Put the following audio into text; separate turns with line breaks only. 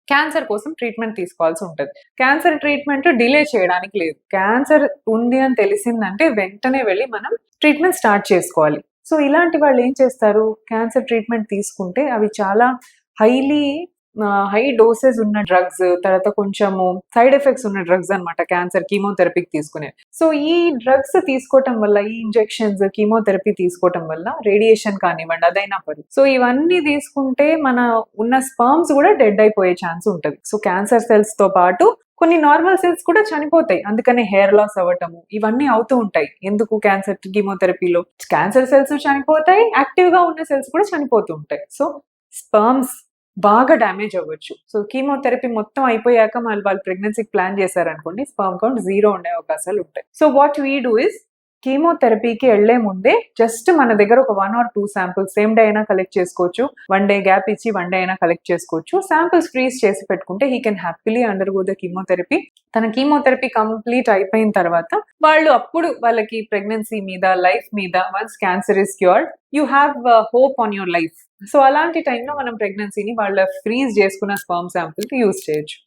Cancer కోసం treatment తీసుకోవాల్సి ఉంటది. క్యాన్సర్ ట్రీట్మెంట్ డిలే చేయడానికి లేదు. క్యాన్సర్ ఉంది అని తెలిసిందంటే వెంటనే వెళ్లి మనం ట్రీట్మెంట్ స్టార్ట్ చేసుకోవాలి. సో, ఇలాంటి వాళ్ళు ఏం చేస్తారు, క్యాన్సర్ ట్రీట్మెంట్ తీసుకుంటే అవి చాలా హైలీ హై డోసెస్ ఉన్న డ్రగ్స్, తర్వాత కొంచెము సైడ్ ఎఫెక్ట్స్ ఉన్న డ్రగ్స్ అన్నమాట క్యాన్సర్ కీమోథెరపీకి తీసుకునేవి. సో, ఈ డ్రగ్స్ తీసుకోవటం వల్ల, ఈ ఇంజెక్షన్స్, కీమోథెరపీ తీసుకోవటం వల్ల రేడియేషన్ కానివ్వండి అదైనా పర్లేదు. సో, ఇవన్నీ తీసుకుంటే మన ఉన్న స్పెర్మ్స్ కూడా డెడ్ అయిపోయే ఛాన్స్ ఉంటది. సో, క్యాన్సర్ సెల్స్ తో పాటు కొన్ని నార్మల్ సెల్స్ కూడా చనిపోతాయి. అందుకనే హెయిర్ లాస్ అవ్వటము ఇవన్నీ అవుతూ ఉంటాయి. ఎందుకు క్యాన్సర్ కీమోథెరపీలో క్యాన్సర్ సెల్స్ చనిపోతాయి, యాక్టివ్ గా ఉన్న సెల్స్ కూడా చనిపోతూ ఉంటాయి. సో, స్పెర్మ్స్ బాగా డ్యామేజ్ అవ్వచ్చు. సో, కీమోథెరపీ మొత్తం అయిపోయాక వాళ్ళు ప్రెగ్నెన్సీకి ప్లాన్ చేశారనుకోండి, స్పెర్మ్ కౌంట్ 0 ఉండే అవకాశాలు ఉంటాయి. So, what we do is కీమోథెరపీకి ఎళ్లే ముందే జస్ట్ మన దగ్గర ఒక 1 ఆర్ 2 శాంపిల్స్ సేమ్ డే అయినా కలెక్ట్ చేసుకోవచ్చు. 1 డే గ్యాప్ ఇచ్చి 1 డే అయినా కలెక్ట్ చేసుకోవచ్చు. శాంపిల్స్ ఫ్రీజ్ చేసి పెట్టుకుంటే he can happily undergo the chemotherapy. తన కీమోథెరపీ కంప్లీట్ అయిపోయిన తర్వాత వాళ్ళు అప్పుడు వాళ్ళకి ప్రెగ్నెన్సీ మీద, లైఫ్ మీద once cancer is cured you have hope on your life. So, అలాంటి టైంలో మనం ప్రెగ్నెన్సీని వాళ్ళ ఫ్రీజ్ చేసుకున్న స్పెర్మ్ శాంపిల్‌కి యూజ్ చేయొచ్చు.